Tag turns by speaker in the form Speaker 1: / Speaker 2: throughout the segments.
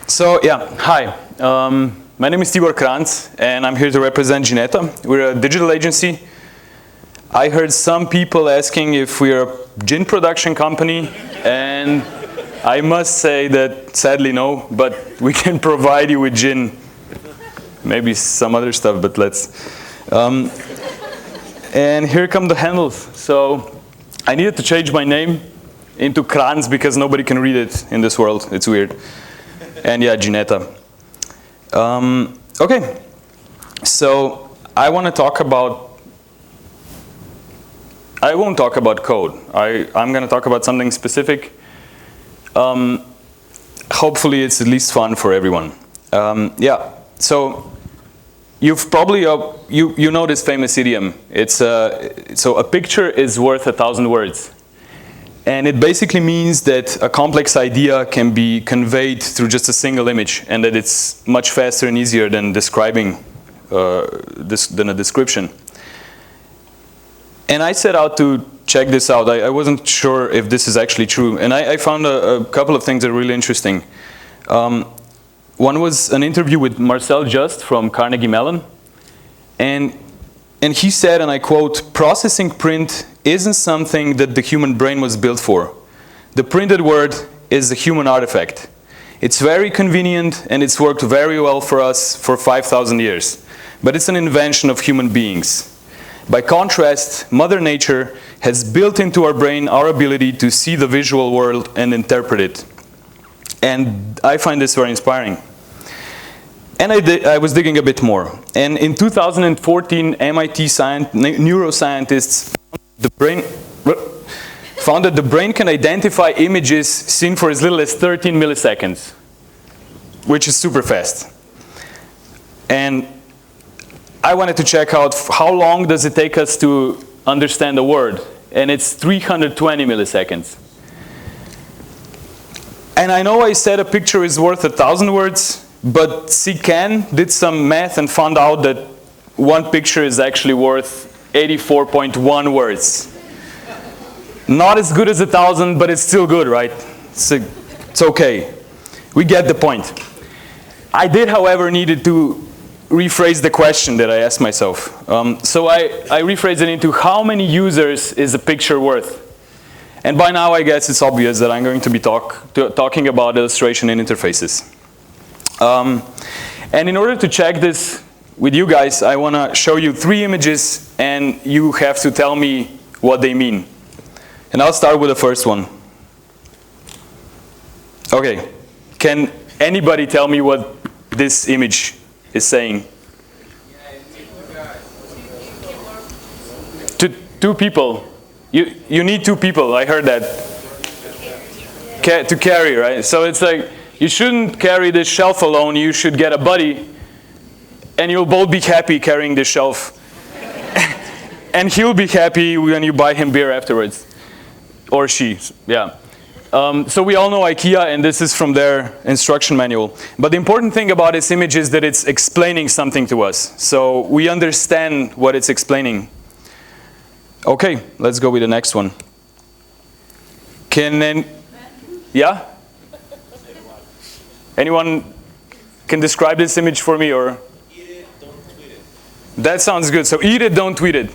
Speaker 1: So yeah, hi. My name is Tibor Kranjc, and I'm here to represent Ginetta. We're a digital agency. I heard some people asking if we're a gin production company, and I must say that sadly no, but we can provide you with gin. Maybe some other stuff, but let's. And here come the handles. So I needed to change my name into Kranjc because nobody can read it in this world. It's weird. And yeah, Ginetta. Okay, so I want to talk about, I won't talk about code. I'm going to talk about something specific. Hopefully it's at least fun for everyone. Yeah, so you've probably, you know this famous idiom. It's, so a picture is worth 1,000 words. And it basically means that a complex idea can be conveyed through just a single image, and that it's much faster and easier than describing, than a description. And I set out to check this out. I wasn't sure if this is actually true, and I found a couple of things that are really interesting. One was an interview with Marcel Just from Carnegie Mellon, and he said, and I quote, "Processing print isn't something that the human brain was built for. The printed word is a human artifact. It's very convenient and it's worked very well for us for 5,000 years. But it's an invention of human beings. By contrast, Mother Nature has built into our brain our ability to see the visual world and interpret it." And I find this very inspiring. And I was digging a bit more. And in 2014, MIT neuroscientists found that the brain can identify images seen for as little as 13 milliseconds, which is super fast. And I wanted to check out how long does it take us to understand a word, and it's 320 milliseconds. And I know I said a picture is worth 1,000 words, but CCAN did some math and found out that one picture is actually worth 84.1 words. Not as good as 1,000, but it's still good, right? It's okay. We get the point. I did, however, needed to rephrase the question that I asked myself. So I rephrased it into how many users is a picture worth? And by now, I guess it's obvious that I'm going to be talking about illustration and interfaces. And in order to check this with you guys, I want to show you 3 images, and you have to tell me what they mean. And I'll start with the first one. Okay, can anybody tell me what this image is saying? Two people. You need 2 people, I heard that. To carry, right? So it's like, you shouldn't carry this shelf alone, you should get a buddy, and you'll both be happy carrying this shelf. And he'll be happy when you buy him beer afterwards. Or she, yeah. So we all know IKEA, and this is from their instruction manual. But the important thing about this image is that it's explaining something to us. So we understand what it's explaining. Okay, let's go with the next one. Yeah? Anyone can describe this image for me, or? Eat it, don't tweet it. That sounds good. So eat it, don't tweet it.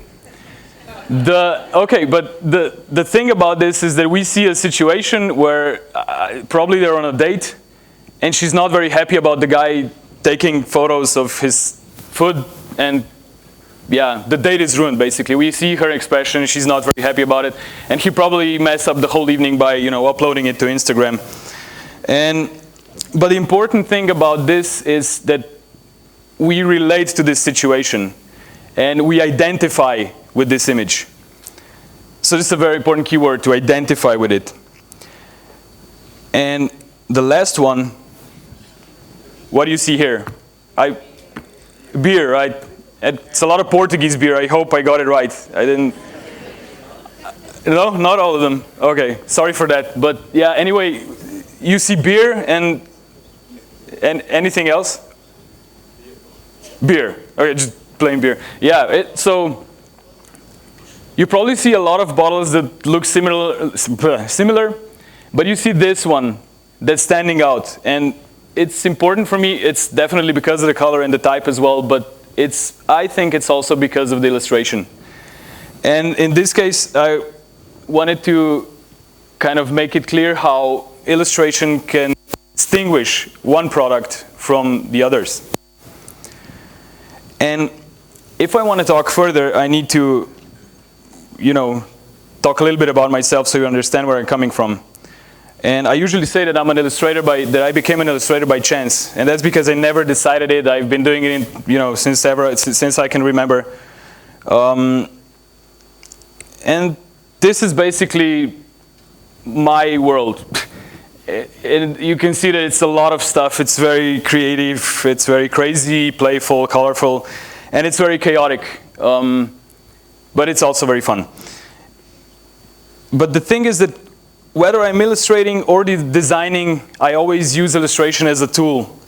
Speaker 1: Okay, but the thing about this is that we see a situation where probably they're on a date, and she's not very happy about the guy taking photos of his food, and yeah, the date is ruined basically. We see her expression, she's not very happy about it, and he probably messed up the whole evening by, uploading it to Instagram. But the important thing about this is that we relate to this situation, and we identify with this image. So this is a very important keyword, to identify with it. And the last one, what do you see here? Beer, right? It's a lot of Portuguese beer. I hope I got it right. I didn't. No, not all of them. Okay, sorry for that. But yeah, anyway, you see beer and anything else? Beer. Okay, just plain beer. Yeah, so you probably see a lot of bottles that look similar, but you see this one that's standing out. And it's important for me. It's definitely because of the color and the type as well, but I think it's also because of the illustration. And in this case, I wanted to kind of make it clear how illustration can distinguish one product from the others. And if I want to talk further, I need to, talk a little bit about myself so you understand where I'm coming from. And I usually say that that I became an illustrator by chance, and that's because I never decided it. I've been doing it, since I can remember. And this is basically my world. And you can see that it's a lot of stuff. It's very creative. It's very crazy, playful, colorful, and it's very chaotic. But it's also very fun. But the thing is that whether I'm illustrating or designing, I always use illustration as a tool.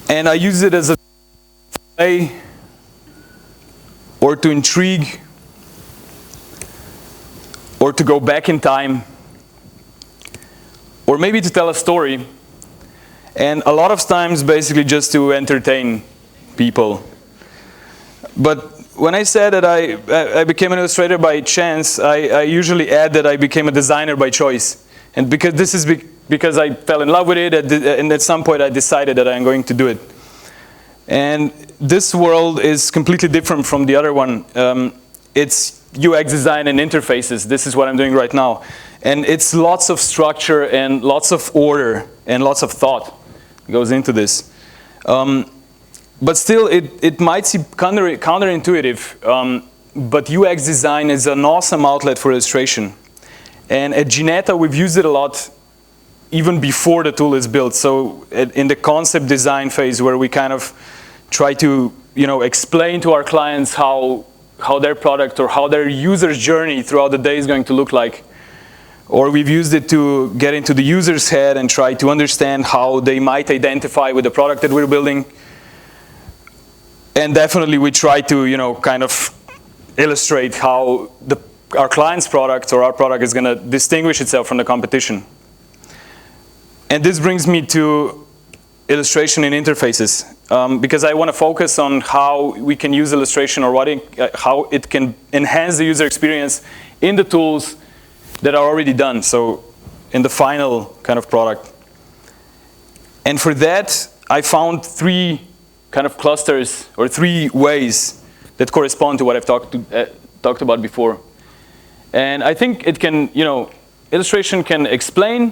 Speaker 1: And I use it as a play or to intrigue or to go back in time or maybe to tell a story. And a lot of times basically just to entertain people. But when I said that I became an illustrator by chance, I usually add that I became a designer by choice. And because this is because I fell in love with it, and at some point I decided that I'm going to do it. And this world is completely different from the other one. It's UX design and interfaces. This is what I'm doing right now. And it's lots of structure and lots of order and lots of thought goes into this. But still, it might seem counterintuitive, but UX design is an awesome outlet for illustration. And at Ginetta, we've used it a lot even before the tool is built. So in the concept design phase, where we kind of try to explain to our clients how their product or how their user's journey throughout the day is going to look like. Or we've used it to get into the user's head and try to understand how they might identify with the product that we're building. And definitely we try to, kind of illustrate how our client's product or our product is going to distinguish itself from the competition. And this brings me to illustration in interfaces, because I want to focus on how we can use illustration or how it can enhance the user experience in the tools that are already done, so in the final kind of product. And for that, I found three kind of clusters or three ways that correspond to what I've talked about before. And I think it can, illustration can explain,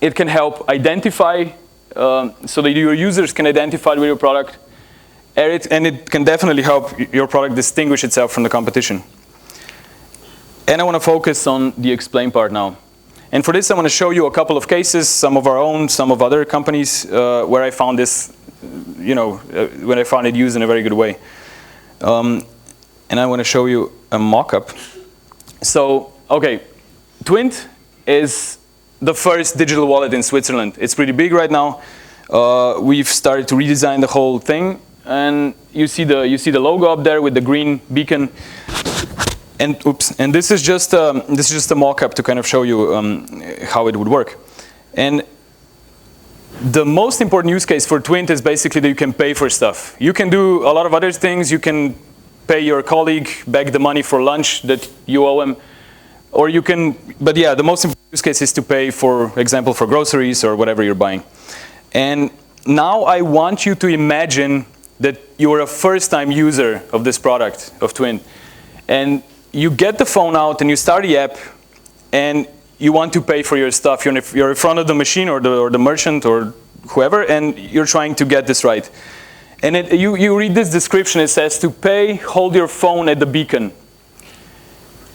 Speaker 1: it can help identify, so that your users can identify with your product, and it can definitely help your product distinguish itself from the competition. And I want to focus on the explain part now. And for this, I want to show you a couple of cases, some of our own, some of other companies, where I found this, when I found it used in a very good way. And I want to show you a mock-up. So, okay, Twint is the first digital wallet in Switzerland. It's pretty big right now. We've started to redesign the whole thing, and you see the logo up there with the green beacon. And this is just a mock-up to kind of show you how it would work. And the most important use case for Twint is basically that you can pay for stuff. You can do a lot of other things. You can pay your colleague back the money for lunch that you owe him. Or you can, but yeah, the most important use case is to pay, for example, for groceries or whatever you're buying. And now I want you to imagine that you're a first-time user of this product, of Twint. And you get the phone out and you start the app and you want to pay for your stuff. You're in front of the machine or the merchant or whoever, and you're trying to get this right. And you read this description. It says to pay, hold your phone at the beacon.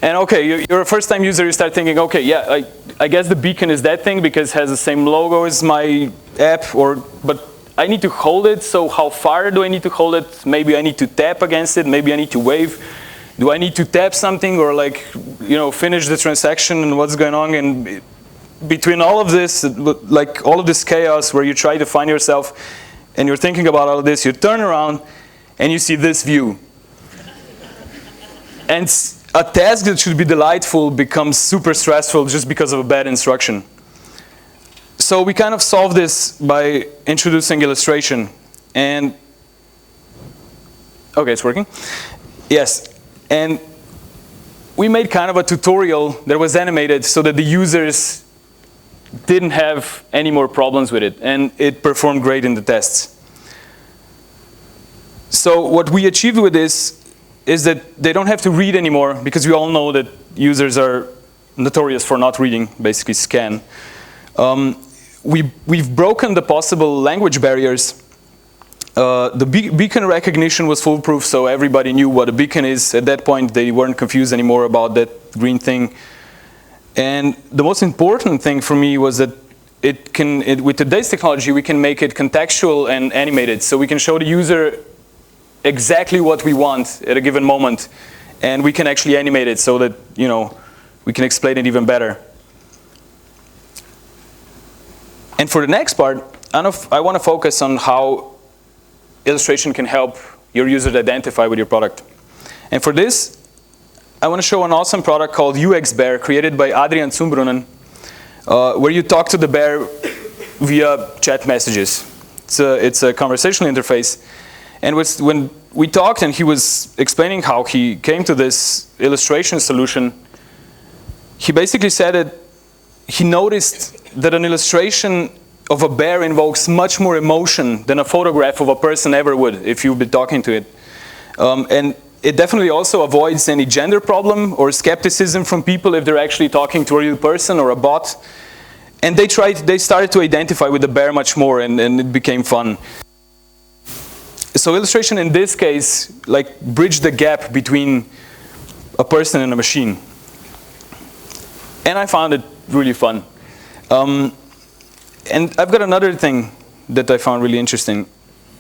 Speaker 1: And okay, you're a first-time user. You start thinking, okay, yeah, I guess the beacon is that thing because it has the same logo as my app, but I need to hold it. So how far do I need to hold it? Maybe I need to tap against it. Maybe I need to wave. Do I need to tap something or finish the transaction and what's going on? And between all of this, all of this chaos where you try to find yourself and you're thinking about all of this, you turn around and you see this view. And a task that should be delightful becomes super stressful just because of a bad instruction. So we kind of solved this by introducing illustration. And, okay, it's working. Yes, and we made kind of a tutorial that was animated so that the users didn't have any more problems with it, and it performed great in the tests. So what we achieved with this is that they don't have to read anymore, because we all know that users are notorious for not reading, basically scan. We've broken the possible language barriers. The beacon recognition was foolproof, so everybody knew what a beacon is. At that point, they weren't confused anymore about that green thing. And the most important thing for me was that with today's technology, we can make it contextual and animated. So we can show the user exactly what we want at a given moment, and we can actually animate it so that, you know, we can explain it even better. And for the next part, I want to focus on how illustration can help your users identify with your product. And for this, I want to show an awesome product called UX Bear, created by Adrian Zumbrunnen, where you talk to the bear via chat messages. It's a conversational interface. And when we talked and he was explaining how he came to this illustration solution, he basically said that he noticed that an illustration of a bear invokes much more emotion than a photograph of a person ever would if you've been talking to it. And it definitely also avoids any gender problem or skepticism from people if they're actually talking to a real person or a bot. And they started to identify with the bear much more, and it became fun. So illustration in this case, like, bridged the gap between a person and a machine. And I found it really fun. And I've got another thing that I found really interesting.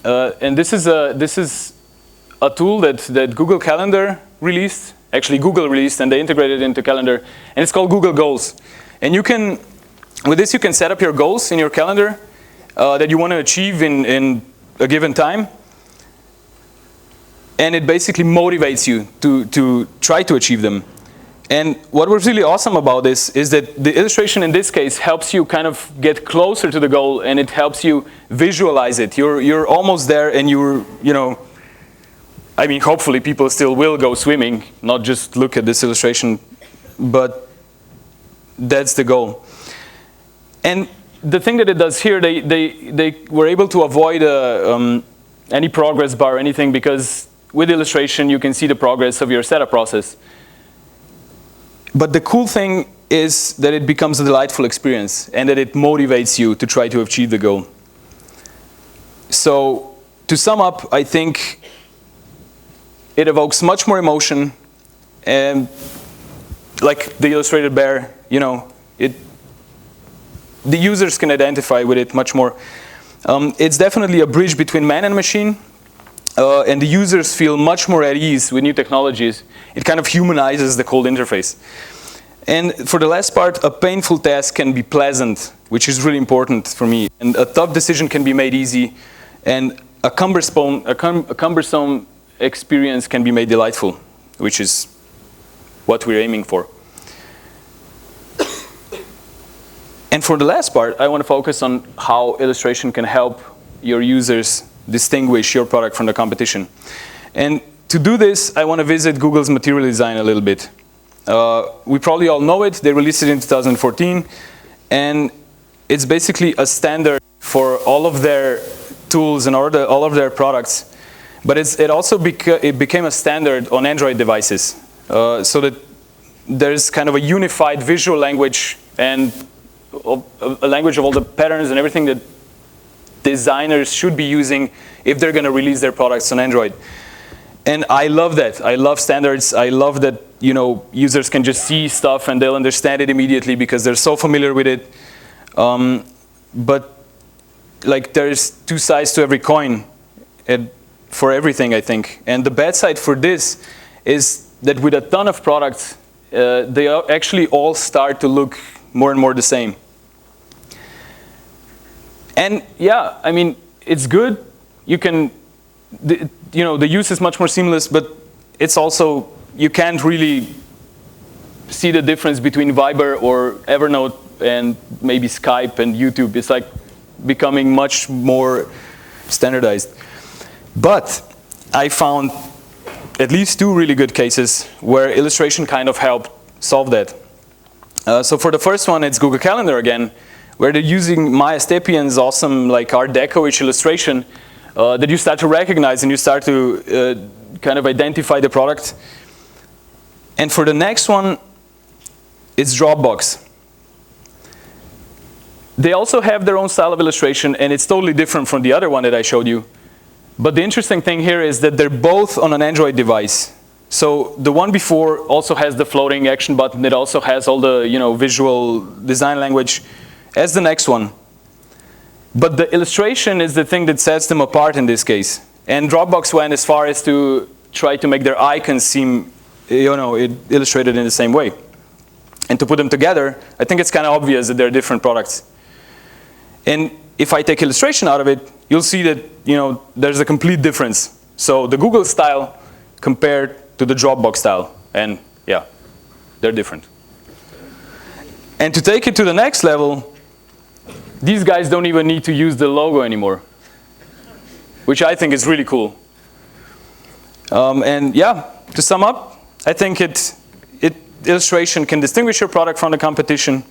Speaker 1: And this is a tool that Google Calendar released. Actually, Google released, and they integrated it into Calendar. And it's called Google Goals. And with this, you can set up your goals in your calendar that you want to achieve in a given time. And it basically motivates you to try to achieve them. And what was really awesome about this is that the illustration in this case helps you kind of get closer to the goal, and it helps you visualize it. You're almost there, and you know, I mean, hopefully people still will go swimming, not just look at this illustration, but that's the goal. And the thing that it does here, they were able to avoid any progress bar or anything, because with illustration you can see the progress of your setup process. But the cool thing is that it becomes a delightful experience, and that it motivates you to try to achieve the goal. So to sum up, I think it evokes much more emotion, and like the illustrated bear, you know, the users can identify with it much more. It's definitely a bridge between man and machine, and the users feel much more at ease with new technologies. It kind of humanizes the cold interface. And for the last part, a painful task can be pleasant, which is really important for me. And a tough decision can be made easy, and a cumbersome experience can be made delightful, which is what we're aiming for. And for the last part, I want to focus on how illustration can help your users distinguish your product from the competition. And to do this, I want to visit Google's material design a little bit. We probably all know it. They released it in 2014. And it's basically a standard for all of their tools and all of their products. But it also became a standard on Android devices. So that there's kind of a unified visual language, and a language of all the patterns and everything that designers should be using if they're going to release their products on Android. And I love that. I love standards. I love that, you know, users can just see stuff and they'll understand it immediately because they're so familiar with it. But like, there's two sides to every coin for everything, I think. And the bad side for this is that with a ton of products, they actually all start to look more and more the same. And yeah, I mean, it's good. You can, you know, the use is much more seamless, but it's also, you can't really see the difference between Viber or Evernote and maybe Skype and YouTube. It's like becoming much more standardized. But I found at least 2 really good cases where illustration kind of helped solve that. So for the first one, it's Google Calendar again, where they're using Maya Stepion's awesome like Art Deco-ish illustration that you start to recognize and you start to kind of identify the product. And for the next one, it's Dropbox. They also have their own style of illustration, and it's totally different from the other one that I showed you. But the interesting thing here is that they're both on an Android device. So the one before also has the floating action button. It also has all the visual design language as the next one. But the illustration is the thing that sets them apart in this case. And Dropbox went as far as to try to make their icons seem illustrated in the same way. And to put them together, I think it's kind of obvious that they're different products. And if I take illustration out of it, you'll see that there's a complete difference. So the Google style compared to the Dropbox style. And yeah, they're different. And to take it to the next level, these guys don't even need to use the logo anymore, which I think is really cool. And yeah, to sum up, I think illustration can distinguish your product from the competition.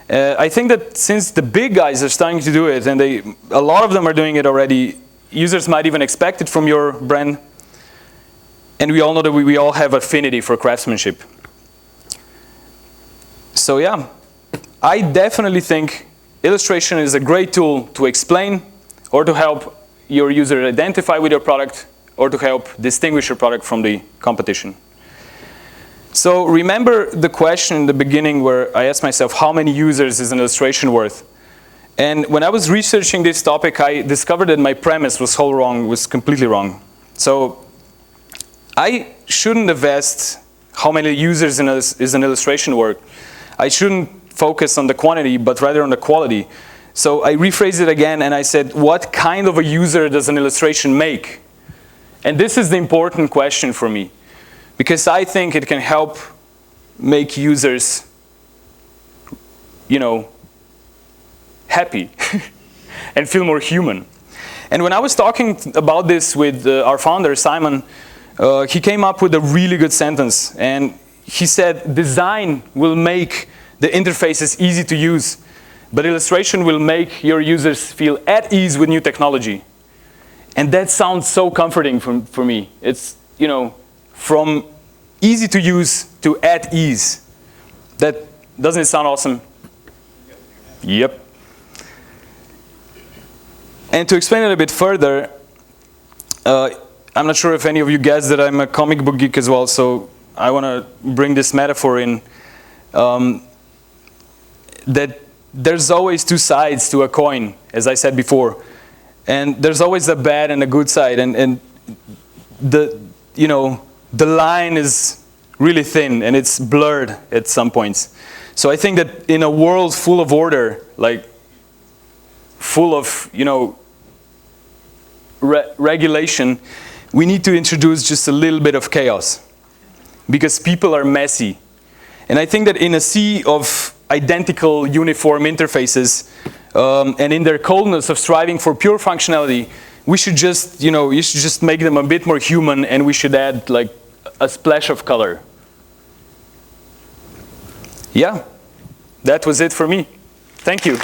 Speaker 1: I think that since the big guys are starting to do it, and a lot of them are doing it already, users might even expect it from your brand. And we all know that we all have affinity for craftsmanship. So yeah, I definitely think illustration is a great tool to explain or to help your user identify with your product or to help distinguish your product from the competition. So remember the question in the beginning where I asked myself, how many users is an illustration worth? And when I was researching this topic, I discovered that my premise was completely wrong. So I shouldn't have asked how many users is an illustration worth. I shouldn't focus on the quantity, but rather on the quality. So I rephrased it again and I said, what kind of a user does an illustration make? And this is the important question for me, because I think it can help make users, happy and feel more human. And when I was talking about this with our founder, Simon, he came up with a really good sentence. And he said, design will make the interfaces easy to use, but illustration will make your users feel at ease with new technology. And that sounds so comforting for me. It's, from easy to use to at ease. Doesn't it sound awesome? Yep. And to explain it a bit further, I'm not sure if any of you guessed that I'm a comic book geek as well, so I want to bring this metaphor in. That there's always 2 sides to a coin, as I said before. And there's always a bad and a good side. And the line is really thin and it's blurred at some points. So I think that in a world full of order, like full of, regulation, we need to introduce just a little bit of chaos because people are messy. And I think that in a sea of identical uniform interfaces and in their coldness of striving for pure functionality, we should just, you should just make them a bit more human, and we should add like a splash of color. Yeah, that was it for me. Thank you.